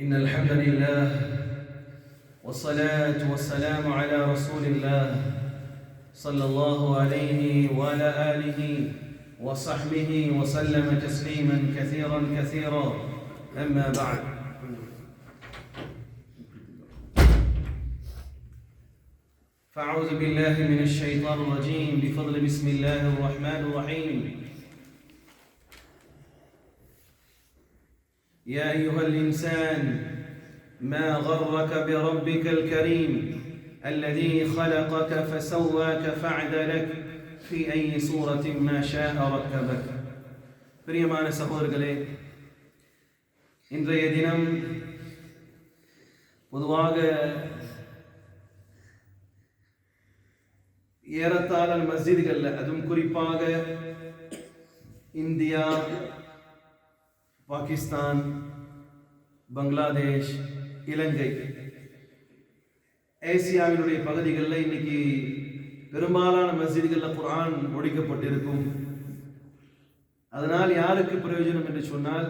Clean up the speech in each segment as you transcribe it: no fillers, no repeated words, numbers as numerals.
إن الحمد لله والصلاة والسلام على رسول الله صلى الله عليه وعلى آله وصحبه وسلم تسليما كثيرا كثيرا أما بعد فأعوذ بالله من الشيطان الرجيم بفضل بسم الله الرحمن الرحيم يا أيها الإنسان ما غرك بربك الكريم الذي خلقك فسواك فعدلك في أي صورة ما شاء ركبك. பிரியமான சகோதரர்களே, இன்றைய தினம் பொதுவாக ஏறத்தாழ மஸ்ஜிதுகளில், அதுவும் குறிப்பாக இந்தியா, பாகிஸ்தான், பங்களாதேஷ், இலங்கை, ஏசியாவினுடைய பகுதிகளில் இன்னைக்கு பெரும்பாலான மஸ்ஜிதுகளில் குர்ஆன் ஒழிக்கப்பட்டிருக்கும். அதனால் யாருக்கு பிரயோஜனம் என்று சொன்னால்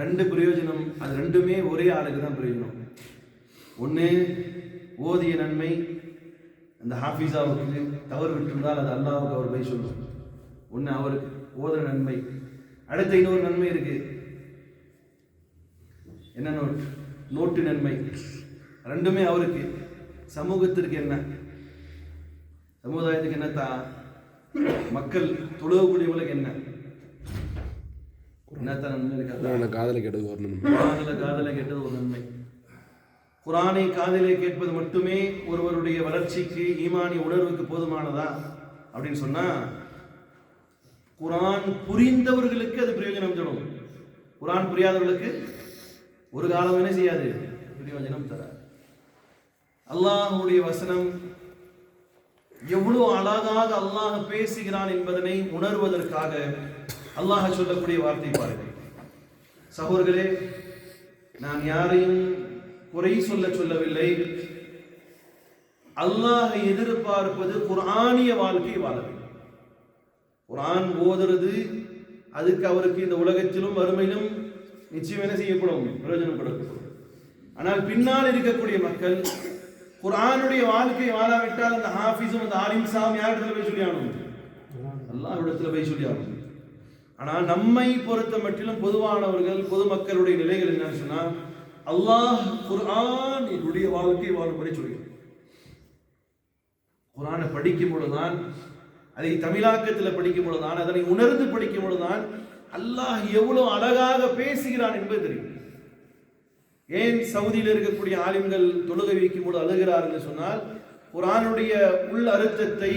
ரெண்டு பிரயோஜனம். அது ரெண்டுமே ஒரே ஆளுக்கு தான் பிரயோஜனம். ஒன்று, ஓதிய நன்மை அந்த ஹாஃபிஸாவுக்கு, தவறு விட்டிருந்தால் அது அல்லாஹ்வுக்கு அவர் போய் சொல்லும். ஒன்று அவருக்கு ஓதுற நன்மை. அடுத்த இன்னொரு நன்மை இருக்கு. என்ன நோட்டு நன்மை. ரெண்டுமே அவருக்கு. சமூகத்திற்கு என்ன, சமுதாயத்துக்கு என்னத்தா, மக்கள் தொழுகக்கூடியவர்களுக்கு என்ன என்னத்தான் நன்மை. காதலை கேட்டது ஒரு நன்மை. குர்ஆனை காதிலே கேட்பது மட்டுமே ஒருவருடைய வளர்ச்சிக்கு, ஈமானிய உணர்வுக்கு போதுமானதா அப்படின்னு சொன்னா, குர்ஆன் புரிந்தவர்களுக்கு அது பிரயோஜனம் தரும். குர்ஆன் புரியாதவர்களுக்கு ஒரு காலம் என்ன செய்யாது, பிரயோஜனம் தராது. அல்லாஹ்வுடைய வசனம் எவ்வளவு அழகாக அல்லாஹ் பேசுகிறான் என்பதனை உணர்வதற்காக அல்லாஹ் சொல்லக்கூடிய வார்த்தை பாருங்கள். சகோதரர்களே, நான் யாரையும் குறை சொல்லவில்லை. அல்லாஹ் எதிர்பார்ப்பது குர்ஆனிய வாழ்க்கை வாழ வேண்டும். குர்ஆன் ஓதுறது அதுக்கு அவருக்கு இந்த உலகத்திலும் வறுமையிலும் நிச்சயம் என்ன செய்யப்படும், பிரயோஜனம் கொடுக்கப்படும். ஆனால் பின்னால் இருக்கக்கூடிய மக்கள் குர்ஆனுடைய வாழ்க்கை வாழாவிட்டால் அந்த ஹாஃபிஸும் அந்த ஆலிம் சாம் யாரிடத்துல போய் சொல்லியானும், அல்லாஹ்விடத்துல போய் சொல்லியானும். ஆனால் நம்மை பொறுத்த மட்டிலும் பொதுவானவர்கள், பொதுமக்களுடைய நிலைகள் என்னன்னு சொன்னா, அல்லாஹ் குர்ஆன் என்னுடைய வாழ்க்கை வாழும்படி சொல்கிறார். குர்ஆனை படிக்கும் பொழுதுதான், அதை தமிழாக்கத்தில் படிக்கும் பொழுதுதான், அதனை உணர்ந்து படிக்கும் பொழுதுதான் அல்லாஹ் எவ்வளவு அழகாக பேசுகிறான் என்பது தெரியும். ஏன் சவுதியில் இருக்கக்கூடிய ஆலிம்கள் தொழுகை வைக்கும் பொழுது அழுகிறார் என்று சொன்னால், குர்ஆனுடைய உள் அர்த்தத்தை,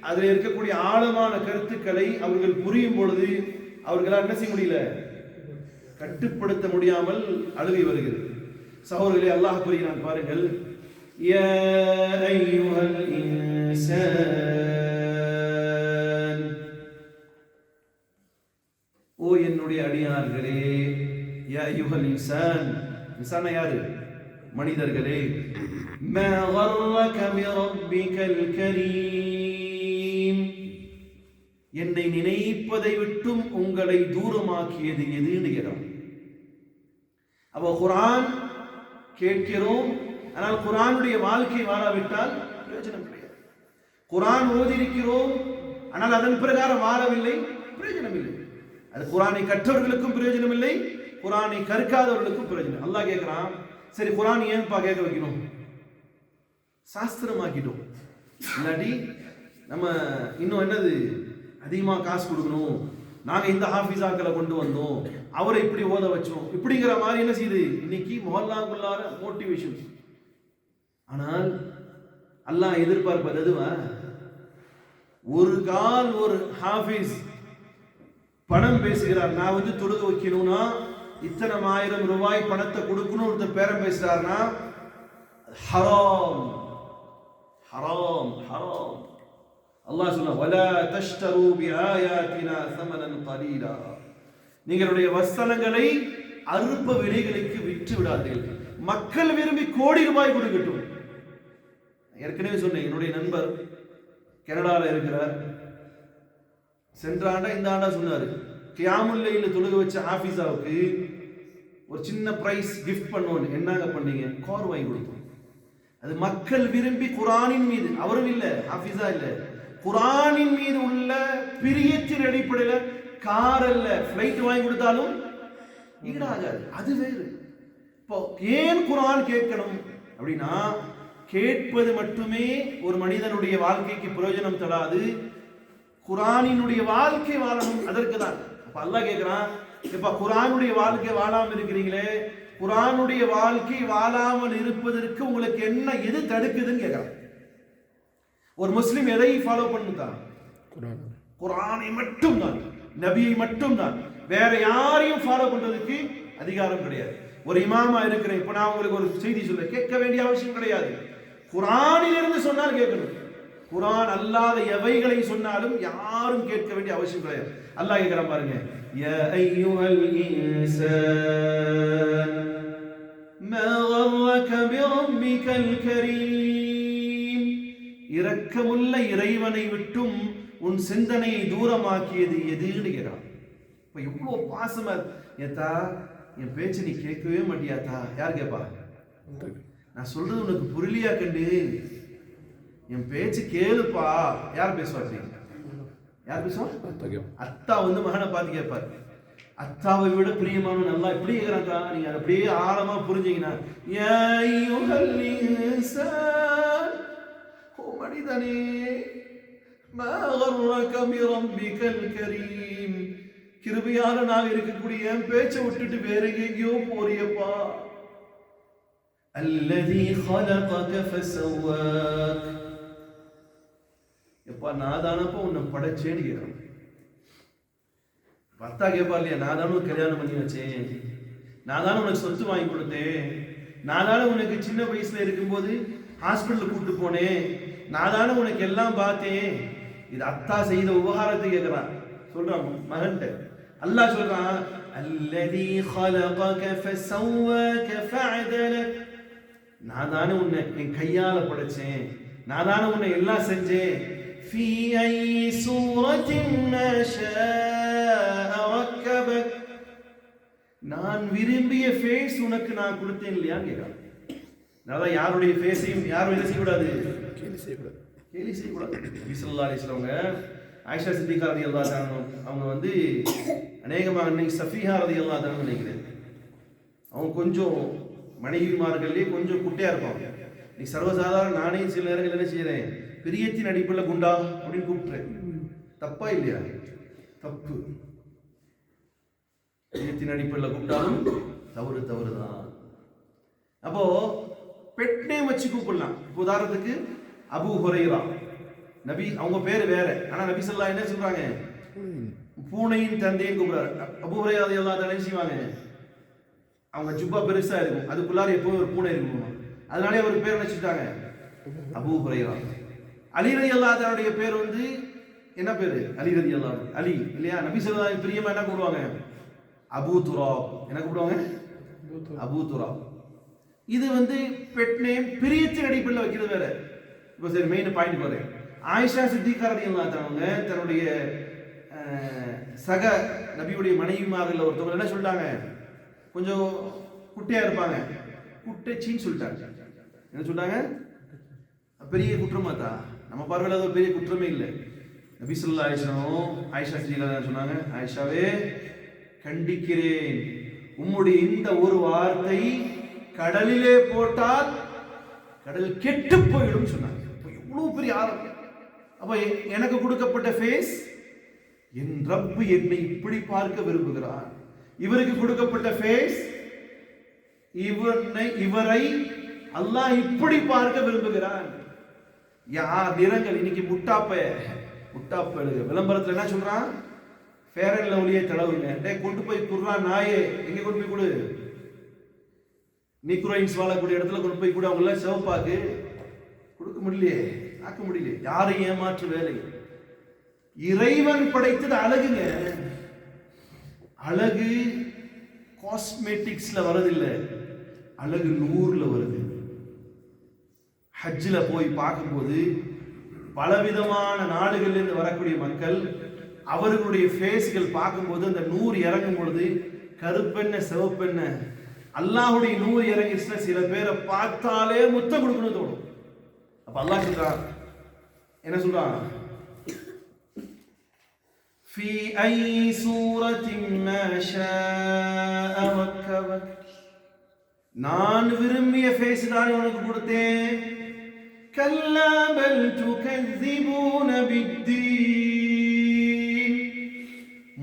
அதில் இருக்கக்கூடிய ஆழமான கருத்துக்களை அவர்கள் புரியும் பொழுது அவர்களால் என்ன செய்ய முடியல, கட்டுப்படுத்த முடியாமல் அழுகை வருகிறது. சகோதரர்களே, அல்லாஹ் கூறுகிறான் பாருங்கள், யா அய்யுஹல் இன்சான், ஓ என்னுடைய அடியார்களே. யா அய்யுஹல் இன்சான், இன்சான் யாரு, மனிதர்களே. மா கர்ரக பிரப்பிகல் கரீம், என்னை நினைப்பதை விட்டும் உங்களை தூரமாக்கியது எதுன்னு கேட்கிறோம். அப்போ குர்ஆன் கேட்கிறோம், ஆனால் குர்ஆனுடைய வாழ்க்கை வாழாவிட்டால் பிரயோஜனம் கிடையாது. குர்ஆன் ஓதியிருக்கிறோம், ஆனால் அதன் பிரகாரம் வாழவில்லை, பிரயோஜனம் இல்லை. அது குர்ஆனை கற்றவர்களுக்கும் பிரயோஜனம் இல்லை, குர்ஆனை கற்காதவர்களுக்கும் பிரயோஜனம். அல்லாஹ் கேட்கிறான், சரி குர்ஆன் ஏன்பா கேட்க வைக்கணும், சாஸ்திரமாக்கிட்டோம். இல்லாட்டி நம்ம இன்னும் என்னது அதிகமாக காசு கொடுக்கணும், நாங்கள் இந்த ஹாஃபிஸாக்களை கொண்டு வந்தோம், அவரை இப்படி ஓத வச்சோம், இப்படிங்கிற மாதிரி என்ன செய்யுது இன்னைக்கு மொஹல்லாக்குள்ளார மோட்டிவேஷன். ஆனால் அல்லாஹ் எதிர்பார்ப்பது எதுவா, ஒரு கால் ஒரு ஹாஃபிஸ் பணம் பேசுகிறார், நான் வந்து தொழுக வைக்கணும்னா இத்தனை 1000 ரூபாய் பணத்தை கொடுக்கணும், ஒருத்தர் பேரம் பேசுறாருன்னா ஹராம் ஹராம் ஹராம். அல்லாஹ் சொன்னா, வலா தஷ்தரு பிஆயாத்தினா ஸமனன் கலீலா, நீங்களுடைய வசனங்களை அற்ப விலைகளுக்கு விற்று விடாதீர்கள். மக்கள் விரும்பி கோடி ரூபாய் கொடுக்கட்டும். ஏற்கனவே சொன்னேன், என்னுடைய நண்பர் கனடாவில் இருக்கிறார். சென்ற ஆண்டா இந்த ஆண்டா சொன்னாரு, கியாமுல் லைல் தொழுக வச்ச ஹாஃபிஸாவுக்கு ஒரு சின்ன பிரைஸ் கிஃப்ட் பண்ணுவோம். என்னங்க பண்ணீங்க? கார் வாங்கி கொடுத்தோம். அது மக்கள் விரும்பி குர்ஆனின் மீது, அவரும் இல்ல ஹாஃபிஸா இல்ல, குர்ஆனின் மீது உள்ள பிரியத்தின் அடிப்படையில் கார் அல்ல ஃப்ளைட் வாங்கி கொடுத்தாலும் ஈடாகாது. அது வேறு. இப்போ ஏன் குர்ஆன் கேட்கணும் அப்படின்னா, கேட்பது மட்டுமே ஒரு மனிதனுடைய வாழ்க்கைக்கு பிரயோஜனம் தராது. குர்ஆனினுடைய வாழ்க்கை வாழணும், அதற்கு தான். அப்ப அல்லாஹ் கேட்கிறான், இப்ப குர்ஆனுடைய வாழ்க்கை வாழாமல் இருக்கிறீங்களே, குர்ஆனுடைய வாழ்க்கை வாழாமல் இருப்பதற்கு உங்களுக்கு என்ன, எது தடுக்குதுன்னு கேட்கிறான். ஒரு முஸ்லிம் எதை ஃபாலோ பண்ணுதான்? குர்ஆனை மட்டும் தான், நபியை மட்டும் தான். வேற யாரையும் ஃபாலோ பண்றதுக்கு அதிகாரம் கிடையாது. ஒரு இமாமா இருக்கிறேன், இப்ப நான் உங்களுக்கு ஒரு செய்தி சொல்ல, கேட்க வேண்டிய அவசியம் கிடையாது. குர்ஆனிலிருந்து சொன்னால் கேட்கணும். குர்ஆன் அல்லாத எவைகளை சொன்னாலும் யாரும் கேட்க வேண்டிய அவசியம் கிடையாது. அல்லாஹ் கேட்கிறான் பாருங்க, யா அய்யுஹல் இன்சான் மா கர்ரக பிரப்பிகல் கரீம். இரக்கமுள்ள இறைவனை விட்டும் உன் சிந்தனையை தூரமாக்கியது எதுன்னு கேட்கிறான். இப்ப எவ்வளவு பாசமா, ஏத்தா என் பேச்சு நீ கேட்கவே மாட்டியாத்தா? யார் கேட்பா? நான் சொல்றது உனக்கு புரியலையா கண்டு? என் பேச்சு கேளுப்பா. யார் பேசுவா? யார் பேசுவா? அத்தா வந்து மகனை பார்த்து கேட்பார். அத்தாவை விட பிரியமான நல்லா இப்படி கேட்கிறாக்கா. நீங்க அதை அப்படியே ஆழமா புரிஞ்சீங்கன்னா, ஓ மனிதனே, மா கர்ரக பிரப்பிகல் கரீம், கிருபையாளனாக இருக்கக்கூடிய என் பேச்சை விட்டுட்டு வேற எங்கேயோ போறியப்பா. அல்லதி خلقك فسواك, எப்பா நான் தானப்பா உன்னை படைச்சேன்னு கேட்கணும். பத்தா கேட்பா இல்லையா, நான் தானே கல்யாணம் பண்ணி வச்சேன், நான் தானே உனக்கு சொத்து வாங்கி கொடுத்தேன், நான் தானே உனக்கு சின்ன வயசுல இருக்கும்போது ஹாஸ்பிட்டல் கூப்பிட்டு போனேன், நான் தானே உனக்கு எல்லாம் பார்த்தேன். இது அத்தா செய்த உபகாரத்தை கேட்கிறான், சொல்றான் மகன்கிட்ட. அல்லாஹ் சொல்றான், அல்லதி خلقك فسواك فعدلك, நான் தானே உன்னை என் கையால படைச்சேன், நான் தானே உன்னை எல்லாம் செஞ்சேன். في أي سورة ما شاء ركبك, நான் விரும்பிய ஃபேஸ் உனக்கு நான் கொடுத்தேன் இல்லையான்னு கேட்கிறான். அதான் யாருடைய ஃபேஸையும் யாரும் என்ன செய்யக்கூடாது, கேலி செய்யக்கூடாது. நபி ஸல்லல்லாஹு அலைஹி வஸல்லம் ஆயிஷா சித்திகா ரலியல்லாஹு அன்ஹா அவங்க வந்து அநேகமாக இன்னைக்கு சஃபியா ரலியல்லாஹு அன்ஹா நினைக்கிறேன், அவங்க கொஞ்சம் மனைவிமார்களே கொஞ்சம் குட்டையா இருப்பாங்க. நீ சர்வசாதாரண நானே சில நேரங்கள் என்ன செய்யறேன், பிரியத்தின் அடிப்படையில் குண்டா அப்படின்னு கூப்பிட்டுறேன். தப்பா இல்லையா? தப்பு. பிரியத்தின் அடிப்படையில் குண்டாலும் தவறுதான். அப்போ பெட் நேம் வச்சு கூப்பிடலாம். உதாரணத்துக்கு அபூ ஹுரைரா, நபி அவங்க பேரு வேற, ஆனா நபி ஸல்லல்லாஹு என்ன சொல்றாங்க, பூனையின் தந்தைன்னு கூப்பிடுறாரு. அபூ ஹுரைரா ரலியல்லாஹு அன்ஹு செய்வாங்க, அவங்க ஜுப்பா பெருசா இருக்கும், அதுக்குள்ளார எப்பவும் ஒரு பூனை இருக்கும், அதனாலே அவர் பேர் நினைச்சிட்டாங்க அபூ ஹுரைரா. அலி ரலியல்லாஹு அன்ஹுடைய பேர் வந்து என்ன பேரு? அலி ரலியல்லாஹு அன்ஹு, அலி இல்லையா? நபி ஸல்லல்லாஹு அலைஹி பிரியமா என்ன கூப்பிடுவாங்க? அபூ துராப். என்ன கூப்பிடுவாங்க? அபூ துராப். இது வந்து பெட் நேம் பிரியத்தின் அடிப்படையில் வைக்கிறது வேற. இப்போ சரி, மெயின் பாயிண்ட் பாருங்க. ஆயிஷா சித்திகா ரலியல்லாஹு அன்ஹா தன்னுடைய சக நபியுடைய மனைவிமார்கள் ஒருத்தவங்க என்ன சொல்லிட்டாங்க, கொஞ்சம் குட்டையா இருப்பாங்க, குட்டைச்சின்னு சொல்லிட்டாங்க. என்ன சொல்லிட்டாங்க? பெரிய குற்றமா தான், நம்ம பார்வையில் அது ஒரு பெரிய குற்றமே இல்லை. நபி ஸல்லல்லாஹு அலைஹி வஸல்லம் ஆயிஷா சித்திகா சொன்னாங்க, ஆயிஷாவே கண்டிக்கிறேன், உம்முடைய இந்த ஒரு வார்த்தை கடலிலே போட்டால் கடல் கெட்டு போயிடும் சொன்னாங்க. எவ்வளவு பெரிய ஆரம்பம். அப்ப எனக்கு கொடுக்கப்பட்ட ஃபேஸ், என் ரப்பு என்னை இப்படி பார்க்க விரும்புகிறார். இவருக்கு கொடுக்கப்பட்ட ஃபேஸ், இவரை அல்லாஹ் இப்படி பார்க்க விரும்புகிறான். யார் நிறங்கள் இன்னைக்கு முட்டாப்ப விளம்பரத்துல என்ன சொல்றான், ஃபேர் அண்ட் லவ்லியே தடவுங்க, கொண்டு போய் குர்ஆன் நாயே எங்க கொண்டு போய் கொடு, நீக்ரோயின்ஸ் வாழக்கூடிய இடத்துல கொண்டு போய் கூட அவங்க எல்லாம் சிவப்பாக்கு கொடுக்க முடியலையே, ஆக்க முடியலையே. யாரை ஏமாற்று வேலை. இறைவன் படைத்தது அழகுங்க. அழகு காஸ்மெட்டிக்ஸ்ல வரதில்லை, அழகு நூறுல வருது. ஹஜ்ஜில போய் பார்க்கும்போது பலவிதமான நாடுகள்ல இருந்து வரக்கூடிய மக்கள், அவர்களுடைய ஃபேஸ்கள் பார்க்கும்போது அந்த நூறு இறங்கும் பொழுது கருப்பெண்ண சிவப்பெண்ண அல்லாஹ்வுடைய நூறு இறங்கிச்சுன்னா சில பேரை பார்த்தாலே முத்தம் கொடுக்கணும் தோணும். அப்ப அல்லாஹ் சொல்றான், என்ன சொல்றான்? في أي سورة ما شاء ركبك. நான் விரும்பிய ஃபேஸ் தான் உனக்கு கொடுத்தேன். கல்லா பல் துகذبون بالدين.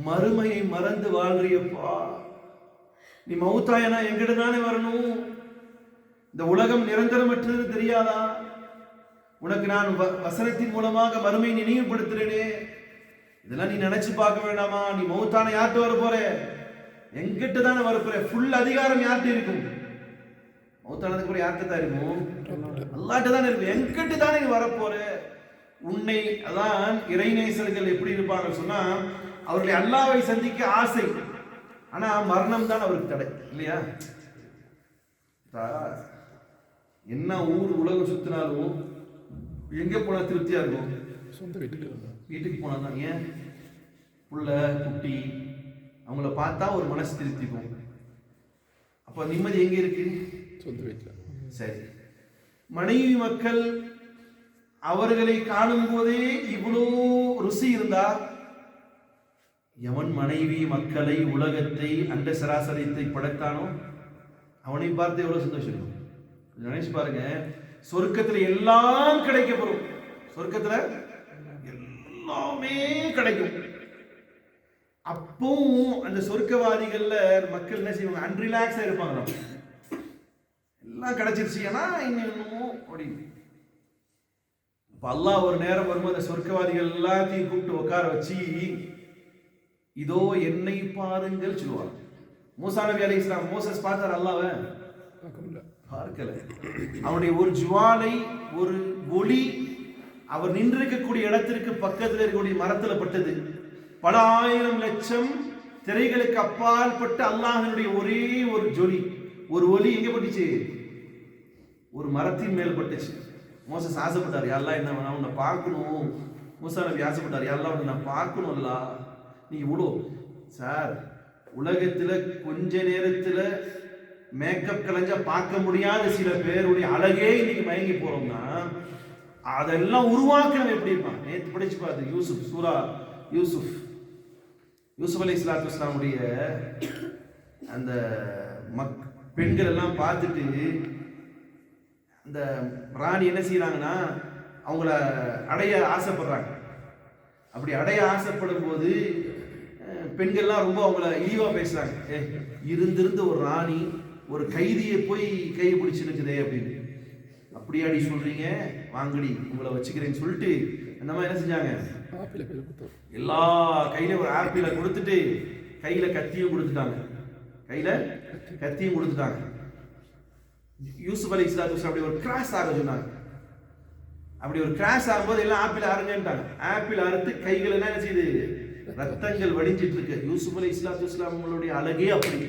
மறுமையை மறந்து வாழ்றியப்பா. நீ மௌத்தாயனா எங்கிட்ட தானே வரணும். இந்த உலகம் நிரந்தரமற்றது தெரியாதா? உனக்கு நான் வசனத்தின் மூலமாக மறுமையை நினைவுபடுத்துறேனே, இதெல்லாம் நீ நினைச்சு பார்க்க வேண்டாமா? நீ மௌத்தான யார்கிட்ட வர போற? எங்கிட்ட தானே வர போற. ஃபுல் அதிகாரம் யார்கிட்ட இருக்கும்? மௌத்தானதுக்கு அப்புறம் யார்கிட்ட தான் இருக்கும்? அல்லாஹ்ட்ட தானே இருக்கும். எங்கிட்ட தானே நீ வரப்போற. உன்னை அதான் இறைநேசர்கள் எப்படி இருப்பாங்க சொன்னா, அவர்களை அல்லாஹ்வை சந்திக்க ஆசை, ஆனா மரணம் தான் அவருக்கு தடை இல்லையா? என்ன ஊர் உலகம் சுத்தினாலும் எங்க போனா திருப்தியா இருக்கும்? சொந்த வீட்டுக்கு போனா தான். ஏன்? புள்ள குட்டி அவங்கள பார்த்தா ஒரு மனசு திருப்திக்கும். அப்ப நிம்மதி எங்க இருக்கு? சொந்த வீட்டுல. சரி, மனைவி மக்கள் அவர்களை காணும் போதே இவ்வளோ ருசி இருந்தா, எவன் மனைவி மக்களை உலகத்தை அண்ட சராசரியத்தை படைத்தானோ அவனை பார்த்து எவ்வளவு சந்தோஷம் இருக்கும். நினைச்சு பாருங்க, சொர்க்கத்துல எல்லாம் கிடைக்கப்படும். சொர்க்கத்துல எல்லாமே கிடைக்கும். அப்பவும் அந்த சொர்க்கவாதிகள்ல மக்கள் என்ன செய்வாங்க? அன்ரிலாக்ஸா இருப்பாங்க. எல்லாம் கிடைச்சிருச்சு, ஏன்னா இன்னும் அப்படின்னு. இப்ப அல்லாஹ் ஒரு நேரம் வரும்போது அந்த சொர்க்கவாதிகள் எல்லாத்தையும் கூப்பிட்டு உட்கார வச்சு, இதோ என்னை பாருங்கள் சொல்லுவாங்க. மூசா நபி அலைஹிஸ்ஸலாம், மோசஸ் பார்த்தார் அல்லாஹ்வை? பார்க்கல. அவனுடைய ஒரு ஜுவாலை, ஒரு ஒளி அவர் நின்றிருக்கக்கூடிய இடத்திற்கு பக்கத்தில் இருக்கக்கூடிய மரத்துல பட்டது. பல ஆயிரம் லட்சம் திரைகளுக்கு அப்பால் பட்டு அல்லாஹ்வுடைய ஒரே ஒரு ஜொலி, ஒரு ஒளி எங்க பட்டுச்சு? ஒரு மரத்தின் மேல் பட்டுச்சு. மோசஸ் ஆசைப்பட்டார், யா அல்லாஹ் என்ன வேணா உன்னை பார்க்கணும். மூசா நபி ஆசைப்பட்டார், யா அல்லாஹ் உன்னை நான் பார்க்கணும். அல்லாஹ் நீ இவ்வளோ சார் உலகத்துல கொஞ்ச நேரத்துல மேக்கப் கலைஞ்சா பார்க்க முடியாத சில பேருடைய அழகே இன்னைக்கு மயங்கி போறோம்னா, அதெல்லாம் உருவாக்கணும் எப்படி இருப்பான்? நேற்று படிச்சு பார்த்து யூசுப், சூரா யூசுப் அலைஹிஸ்ஸலாத்து வஸ்ஸலாமுடைய அந்த பெண்கள் எல்லாம் பார்த்துட்டு அந்த ராணி என்ன செய்யறாங்கன்னா, அவங்கள அடைய ஆசைப்படுறாங்க. அப்படி அடைய ஆசைப்படும் போது பெண்கள்லாம் ரொம்ப அவங்கள இழிவா பேசுறாங்க. இருந்திருந்து ஒரு ராணி ஒரு கைதியை போய் கையை பிடிச்சிருக்குதே அப்படின்னு. அப்படியாடி சொல்றீங்க, வாங்கடி உங்களை வச்சுக்கிறேன்னு சொல்லிட்டு அந்த மாதிரி என்ன செஞ்சாங்க? எல்லா கையில ஒரு ஆப்பிள கொடுத்துட்டு கையில கத்தியும் கொடுத்துட்டாங்க. யூசுப் அலைஹிஸ்ஸலாத்து வஸ்ஸலாம் அப்படி ஒரு கிராஸ் ஆக சொன்னாங்க. அப்படி ஒரு கிராஸ் ஆகும்போது எல்லாம் ஆப்பிள் அருங்கன்ட்டாங்க. ஆப்பிள் அறுத்து கைகள் என்ன செய்யுது? ரத்தங்கள் வடிஞ்சிட்டு இருக்கு. யூசுப் அலைஹிஸ்ஸலாத்து வஸ்ஸலாம் அவங்களுடைய அழகே அப்படி.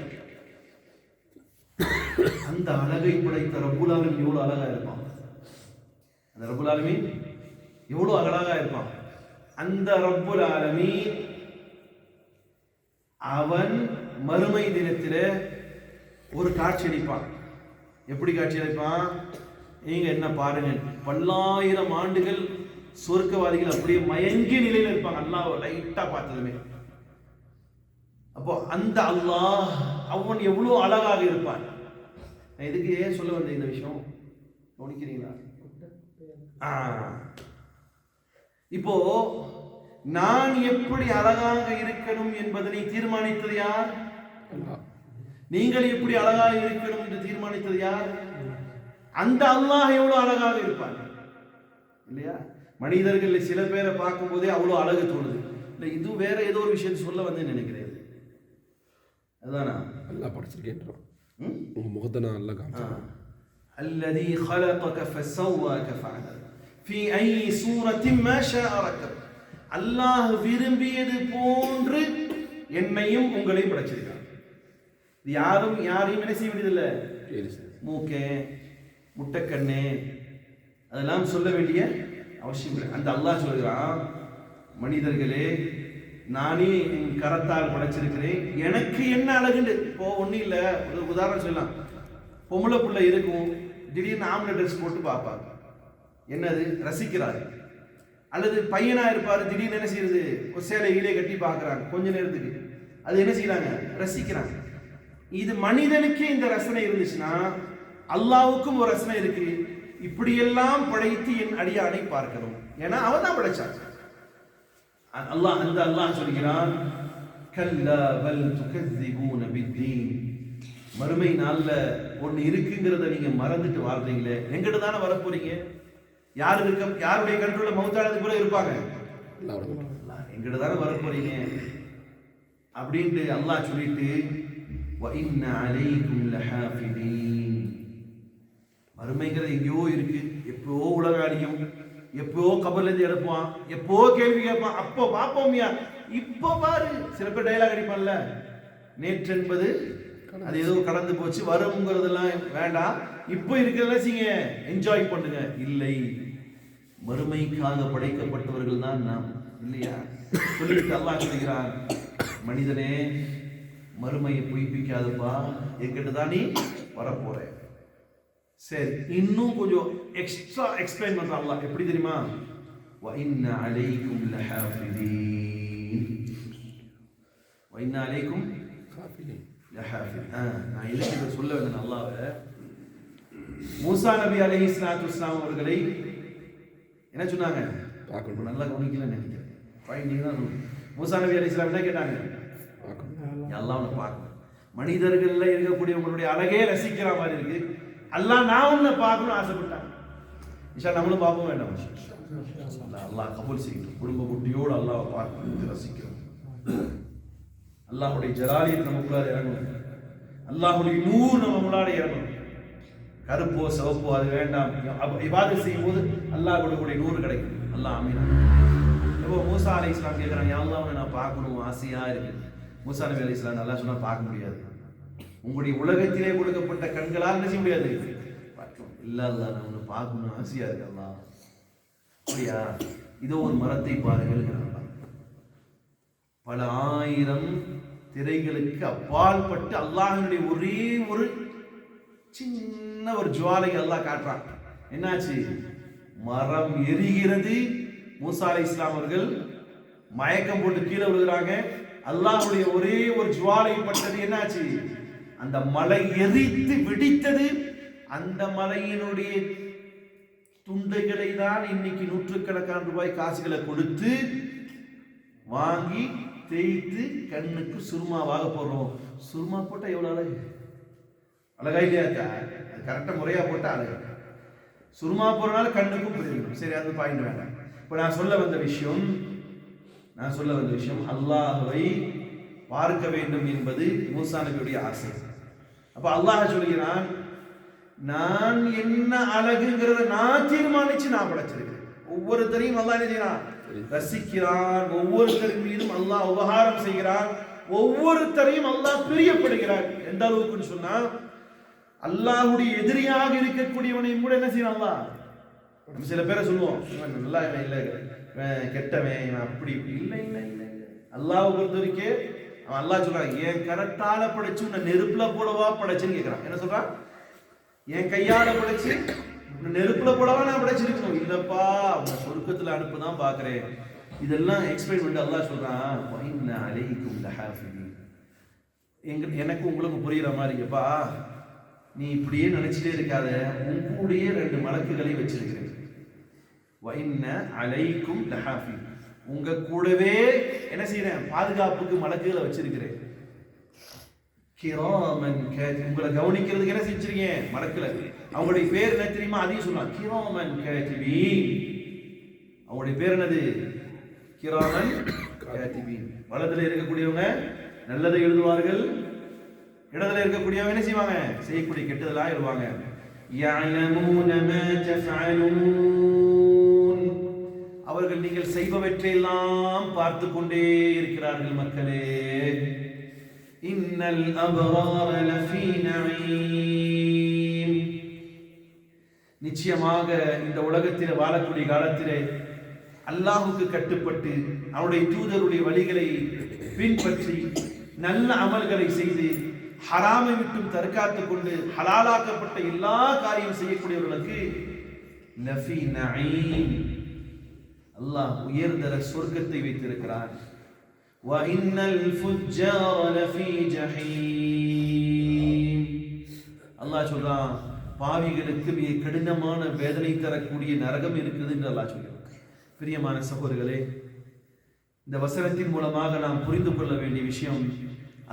அந்த அழகை படைத்த ரப்புல் ஆலமீன் எவ்வளவு அழகா இருப்பான். அந்த ரப்புல் ஆலமீன் எவ்வளவு அழகா இருப்பான். அந்த ரப்புல் ஆலமீன் அவன் மறுமை தினத்திலே ஒரு காட்சி அளிப்பான். எப்படி காட்சி அளிப்பான்? நீங்க என்ன பாருங்க, பல்லாயிரம் ஆண்டுகள் சொர்க்கவாதிகள் அப்படியே மயங்கிய நிலையில இருப்பாங்க. அல்லாஹ் லைட்டா பார்த்ததுமே. அப்போ அந்த அல்லாஹ் அவன் எவ்வளவு அழகாக இருப்பான். இதுக்கு ஏன் சொல்ல வந்த இந்த விஷயம் கவனிக்கிறீங்களா? இப்போ நான் எப்படி அழகாக இருக்கணும் என்பதனை தீர்மானித்தது யார்? நீங்கள் எப்படி அழகாக இருக்கணும் என்று தீர்மானித்தது யார்? அந்த அல்லாஹ் எவ்வளவு அழகாக இருப்பார் இல்லையா? மனிதர்கள் சில பேரை பார்க்கும் போதே அவ்வளவு அழகு தோணுது. இல்லை, இது வேற ஏதோ ஒரு விஷயம் சொல்ல வந்து நினைக்கிறேன். அதானா அல்லாஹ் படிச்சிருக்கேன். உங்க முகத்தை நான் அல்லாஹ் காமிச்சேன். அல்லதி خلقك فسواك فعدل في اي سوره ما شاء ركب. அல்லாஹ் விரும்பியது போன்று என்னையும் உங்களையும் படைச்சிருக்கான். இது யாரையும் என்ன செய்ய வேண்டியதில்லை. மூக்கே முட்டைக்கண்ணே அதெல்லாம் சொல்ல வேண்டிய அவசியம் இல்லை. அந்த அல்லாஹ் சொல்கிறான், மனிதர்களே நானே என் கரத்தால் படைச்சிருக்கிறேன், எனக்கு என்ன அழகுண்டு. இப்போ ஒன்றும் இல்லை, ஒரு உதாரணம் சொல்லலாம். பொம்பளை பிள்ளை இருக்கும், திடீர்னு ஆம்பளை ட்ரெஸ் போட்டு பார்ப்பாங்க, என்னது ரசிக்கிறாரு. அல்லது பையனா இருப்பாரு, திடீர்னு என்ன செய்யறது, ஒரு சேலையிலே கட்டி பார்க்குறாங்க கொஞ்ச நேரத்துக்கு, அது என்ன செய்யறாங்க, ரசிக்கிறாங்க. இது மனிதனுக்கே இந்த ரசனை இருந்துச்சுன்னா அல்லாவுக்கும் ஒரு ரசனை இருக்கு. இப்படியெல்லாம் படைத்து என் அடியானை பார்க்கணும், ஏன்னா அவன் தான் படைச்சான். அல்லாஹ் சொல்கிறான், கல்லா பல் துகذிபூன பித்தீன், மறுமை நாள்ல ஒண்ணு இருக்குங்கிறத நீங்க மறந்துட்டு வாழ்றீங்களே, எங்கிட்ட தானே வரப்போறீங்க. யாரு இருக்க, யாருடைய கண்ட்ரோல்ல மௌத்தானது கூட இருப்பாங்க, எங்கிட்ட தானே வரப்போறீங்க அப்படின்ட்டு அல்லாஹ் சொல்லிட்டு, வ இன்ன அலைக்கும் லஹாஃபிதீன், மறுமைங்கிறது எங்கேயோ இருக்கு, எப்போ உலகாளியும், எப்போ கபர்லேருந்து எடுப்பான், எப்போ கேள்வி கேட்பான், அப்போ பார்ப்போம்யா. இப்போ பாரு, சில பேர் டைலாக் அடிப்பான்ல, நேற்று என்பது அது ஏதோ கடந்து போச்சு, வருங்கிறதெல்லாம் வேண்டாம், இப்போ இருக்கிறதெல்லாம் செய்யுங்க, என்ஜாய் பண்ணுங்க. இல்லை, மறுமைக்காக படைக்கப்பட்டவர்கள் தான் நாம், இல்லையா? சொல்லிட்டு அல்லாஹ் சொல்கிறான், மனிதனே மறுமையை பொய்ப்பிக்காதப்பா, என்கிட்ட தான் நீ வரப்போற. சரி, இன்னும் கொஞ்சம் எக்ஸ்ட்ரா எக்ஸ்பிளைன் பண்றான் அல்லாஹ், எப்படி தெரியுமா? வ இன்ன அலைக்கும் லஹாஃபிதீன், வ இன்ன அலைக்கும் லஹாஃபிதீன். நான் எதுக்கு சொல்ல வேண்டும், அல்லாஹ்வை மூசா நபி அலைஹிஸ்ஸலாத்து வஸ்ஸலாம் அவர்களை என்ன சொன்னாங்க, நல்லா கவனிக்கலன்னு நினைக்கிறேன். நீங்க தான் மூசா நபி அலைஹிஸ்ஸலாம் என்ன கேட்டாங்க, அல்லாஹ்வை பார்க்கணும். மனிதர்கள்ல இருக்கக்கூடிய உங்களுடைய அழகே ரசிக்கிற மாதிரி இருக்கு, அல்லாஹ் நான் உன்னை பார்க்கணும் ஆசைப்பட்டான். இன்ஷா நம்மளும் பார்ப்போம், வேண்டாம்? அல்லாஹ் கபூல் செய்யணும். குடும்ப குட்டியோடு அல்லாஹ்வை பார்க்கணும், ரசிக்கிறோம். அல்லாஹ்வுடைய ஜலாலியத் நமக்குள்ளார இறங்கணும், அல்லாஹ்வுடைய நூர் நம்மளால இறங்கணும். கருப்போ சிவப்போ அது வேண்டாம், இபாதத் செய்யும் போது அல்லாஹ் கொடுக்கக்கூடிய நூறு கிடைக்கும். அல்லாஹ் ஆமீன். இப்போ மூசா அலைஹிஸ்ஸலாம் கேட்குறாங்க, யா அல்லாஹ் நான் பார்க்கணும் ஆசையா இருக்கு. மூசா நபி அலைஹிஸ்ஸலாம் நல்லா சொன்னா பார்க்க முடியாது, உங்களுடைய உலகத்திலே கொடுக்கப்பட்ட கண்களால் என்ன செய்ய முடியாது, பார்க்கணும். இல்ல அல்லாஹ் நான் உன்னை பார்க்கணும் ஆசையா இருக்கு அல்லாஹ். அப்படியா, இதோ ஒரு மரத்தை பாருங்கள். பல ஆயிரம் திரைகளுக்கு அப்பால் பட்டு அல்லாஹ்வுடைய ஒரே ஒரு சின்ன ஒரு ஜுவாலை அல்லாஹ் காட்டுறான். என்னாச்சு, மரம் எரிகிறது. மூசா அலைஹிஸ்ஸலாம் அவர்கள் மயக்கம் போட்டு கீழே விழுகிறாங்க. அல்லாஹ்வுடைய ஒரே ஒரு ஜுவாலை பட்டது, என்னாச்சு, அந்த மலை எரித்து வெடித்தது. அந்த மலையினுடைய துண்டுகளை தான் இன்னைக்கு நூற்றுக்கணக்கான ரூபாய் காசுகளை கொடுத்து வாங்கி தேய்த்து கண்ணுக்கு சுருமாவாக போடுறோம். சுருமா போட்டா எவ்வளவு அழகு, அழகா இல்லையா? கரெக்டா முறையா போட்டா அழகு. சுருமா போறனால கண்ணுக்கும் புரியும். சரி, அது பாயிண்ட் வேண்டாம். இப்ப நான் சொல்ல வந்த விஷயம் அல்லாஹ்வை பார்க்க வேண்டும் என்பது மூசா நபியுடைய ஆசை. அப்ப அல்லாஹ் சொல்கிறான், நான் என்ன அழகுங்கிறத நான் தீர்மானிச்சு நான் படைச்சிருக்கிறேன். ஒவ்வொருத்தரையும் அல்லாஹ் என்ன செய்யறான், ரசிக்கிறான். ஒவ்வொருத்தரின் மீதும் அல்லாஹ் உபகாரம் செய்கிறான். ஒவ்வொருத்தரையும் அல்லாஹ் பிரியப்படுகிறான். எந்த அளவுக்குன்னு சொன்னா, அல்லாஹ்வுடைய எதிரியாக இருக்கக்கூடியவனையும் கூட என்ன செய்யறான் அல்லாஹ். நம்ம சில பேரை சொல்லுவோம், நல்லா இல்ல, கெட்டவன், அப்படி இல்லை இல்லை இல்லை. அல்லாஹ்வை பொறுத்த வரைக்கும் அவன் அல்லாஹ் சொல்றான், என் கரத்தால படைச்சு உன்னை நெருப்புல போடவா படைச்சுன்னு கேட்கிறான். என்ன சொல்றான், என் கையால படைச்சு நெருப்புல போடவா நான் படைச்சிருக்கணும். இல்லப்பா, அவனை சொர்க்கத்துல அனுப்புதான் பாக்குறேன். இதெல்லாம் எக்ஸ்பிளைன் பண்ணிட்டு அல்லாஹ் சொல்றான், எனக்கு உங்களுக்கு புரியுற மாதிரி, எப்பா நீ இப்படியே நினைச்சிட்டே இருக்காத, உங்களுடைய 2 மலக்குகளை வச்சிருக்கிறேன். வைன்ன அலைக்கும் லஹாஃபி, உங்க கூடவே என்ன செய்யறேன், பாதுகாப்புக்கு மலக்குகளை வச்சிருக்கிறேன். கிராமன் காத்திபீன், உங்களை கவனிக்கிறதுக்கு என்ன செஞ்சிருக்கேன், மலக்குகளை. அவங்களுடைய பேர் என்ன தெரியுமா, அதையும் சொல்லலாம், கிராமன் காத்திபீன். அவங்களுடைய பேர் என்னது, கிராமன் காத்திபீன். வலதுல இருக்கக்கூடியவங்க நல்லதை எழுதுவார்கள், இடத்துல இருக்கக்கூடியவங்க என்ன செய்வாங்க, செய்யக்கூடிய கெட்டதெல்லாம் எழுதுவாங்க. يَعْلَمُونَ مَا تَفْعَلُونَ, அவர்கள் நீங்கள் செய்பவற்றையெல்லாம் பார்த்து கொண்டே இருக்கிறார்கள். மக்களே, இன்னல் அப்ரார லஃபீ நஈம், நிச்சயமாக இந்த உலகத்தில் வாழக்கூடிய காலத்திலே அல்லாஹுக்கு கட்டுப்பட்டு அவருடைய தூதருடைய வழிகளை பின்பற்றி நல்ல அமல்களை செய்து ஹராமை விட்டும் தற்காத்துக் கொண்டு ஹலாலாக்கப்பட்ட எல்லா காரியம் செய்யக்கூடியவர்களுக்கு லஃபி நஈம், அல்லாஹ் உயர்தர சொர்க்கத்தை வைத்திருக்கிறார். வ இன்னல் ஃபுஜ்ஜார லஃபி ஜஹீம், அல்லாஹ் சொல்றான் பாவிகளுக்கு மிக கடினமான வேதனை தரக்கூடிய நரகம் இருக்குது என்று அல்லாஹ் சொல்கிறான். பிரியமான சகோதரர்களே, இந்த வசனத்தின் மூலமாக நாம் புரிந்து கொள்ள வேண்டிய விஷயம்,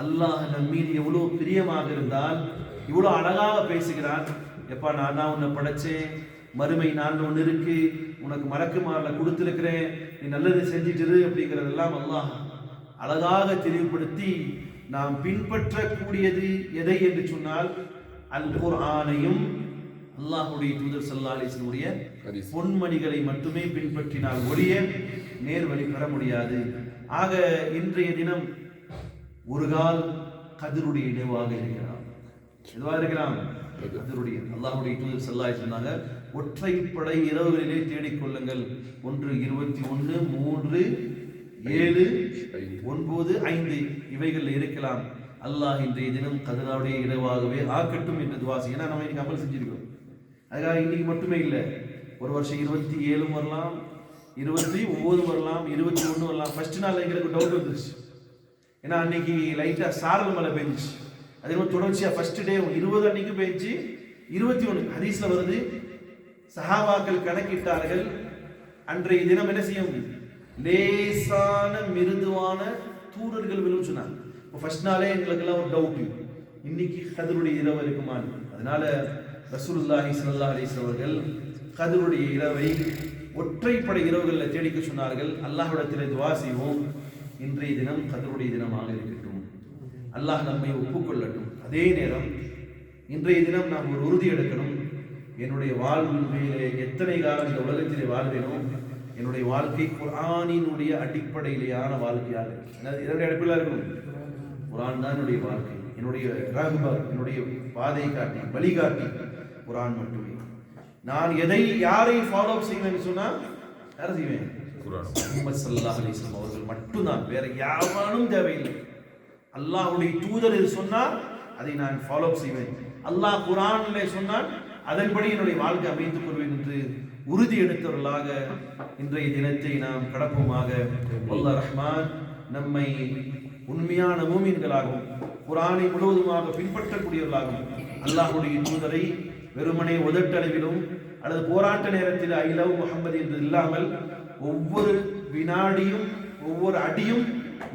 அல்லாஹ் நம் மீது எவ்வளவு பிரியமாக இருந்தால் இவ்வளவு அழகாக பேசுகிறான். எப்பா நான் தான் உன்னை படைச்சேன், மறுமை நான் ஒன்று இருக்கு, உனக்கு மலக்குமார்ல கொடுத்திருக்கிறேன், நீ நல்லது செஞ்சிட்டு அப்படிங்கிறதெல்லாம் அல்லாஹ் அழகாக தெளிவுபடுத்தி நாம் பின்பற்றக்கூடியது எதை என்று சொன்னால் அல் குர்ஆனையும் அல்லாஹ்வுடைய தூதர் ஸல்லல்லாஹு அலைஹி வஸல்லம் பொன்மணிகளை மட்டுமே பின்பற்றினால் ஒழிய நேர்வழி பெற முடியாது. ஆக இன்றைய தினம் ஒரு கால் கதிருடைய நினைவாக இருக்கிறான். எதுவாக இருக்கலாம்? கதிருடைய. அல்லாஹ்வுடைய தூதர் ஸல்லல்லாஹு அலைஹி வஸல்லம் சொன்னாங்க, ஒற்றைப்படை இரவுகளிலே தேடிக்கொள்ளுங்கள். 1 21 3 7 9 5 இவைகள் இருக்கலாம். அல்லாஹ் இன்றைய தினம் கதிராவுடைய இரவாகவே ஆக்கட்டும் என்று துவா செய்ய. ஏன்னா நம்ம இன்னைக்கு அமல் செஞ்சிருக்கோம். அதுக்காக இன்னைக்கு மட்டுமே இல்லை, ஒரு வருஷம் 27 வரலாம், 29 வரலாம், 21 வரலாம். ஃபர்ஸ்ட் நாள் எங்களுக்கு டவுட் வந்துருச்சு. ஏன்னா அன்னைக்கு லைட்டா சாரல் மழை பெஞ்சிச்சு. அதே மாதிரி தொடர்ச்சியா ஃபர்ஸ்ட் டே 20 அன்னைக்கு பெஞ்சு 21 ஹதீஸ்ல வருது. சஹாபாக்கள் கணக்கிட்டார்கள், அன்றைய தினம் என்ன செய்யும், லேசான மிருதுவான தூரர்கள் விழும் சொன்னாங்க. இப்போ ஃபர்ஸ்ட் நாளே எங்களுக்கெல்லாம் ஒரு டவுட், இன்னைக்கு கதிருடைய இரவு இருக்குமான்னு. அதனால ரசூலுல்லாஹி ஸல்லல்லாஹு அலைஹி வஸல்லம் அவர்கள் கதிருடைய இரவை ஒற்றைப்படை இரவுகளில் தேடிக்க சொன்னார்கள். அல்லாஹ்விடத்தில் துஆ செய்வோம், இன்றைய தினம் கதிருடைய தினமாக இருக்கட்டும், அல்லாஹ் நம்மை ஒப்புக்கொள்ளட்டும். அதே நேரம் இன்றைய தினம் நாம் ஒரு உறுதி எடுக்கணும், என்னுடைய வாழ்விலே எத்தனை காலம் இந்த உலகத்திலே வாழ்வேனோ என்னுடைய வாழ்க்கை குர்ஆனினுடைய அடிப்படையிலேயான வாழ்க்கையாக இதனுடைய அடிப்படையில் இருக்கணும். குர்ஆன் தான் என்னுடைய வாழ்க்கை, என்னுடைய ரஹ்பர், என்னுடைய பாதை காட்டி வழிகாட்டி குர்ஆன் மட்டுமே. நான் எதை யாரை ஃபாலோ செய்வேன்னு சொன்னா யாரை செய்வேன்? முஹம்மது ஸல்லல்லாஹு அலைஹி வஸல்லம் அவர்கள் மட்டும்தான், வேற யாரும் தேவையில்லை. அல்லாஹ்வுடைய தூதர் எது சொன்னார் அதை நான் ஃபாலோ செய்வேன். அல்லாஹ் குர்ஆனிலே சொன்னான், அதன்படி என்னுடைய வாழ்க்கை அமைத்துக் கொள்வேன் என்று உறுதி எடுத்தவர்களாக இன்றைய தினத்தை நாம் கடப்போமாக. அல்லாஹ் ரஹ்மான் நம்மை உண்மையான மூமின்களாகவும் குர்ஆனை முழுவதுமாக பின்பற்றக்கூடியவர்களாகவும், அல்லாஹ்வுடைய தூதரை வெறுமனே உதட்டளவிலும் அல்லது போராட்ட நேரத்தில் ஐ லவ் முஹம்மது என்று இல்லாமல் ஒவ்வொரு வினாடியும் ஒவ்வொரு அடியும்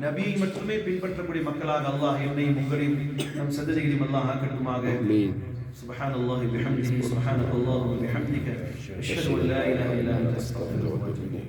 நபியை மட்டுமே பின்பற்றக்கூடிய மக்களாக அல்லாஹ் என்னையும் உங்களையும் நம் சந்ததிகளையும் அல்லாஹ் ஆக்கட்டுமாக. சுப்ஹானல்லாஹி வபிஹம்திஹி சுப்ஹானல்லாஹி வபிஹம்திஹி அஷ்ஹது அன் லா இலாஹா இல்லா அன்த அஸ்தக்ஃபிருக வ அத்தூபு இலைக்.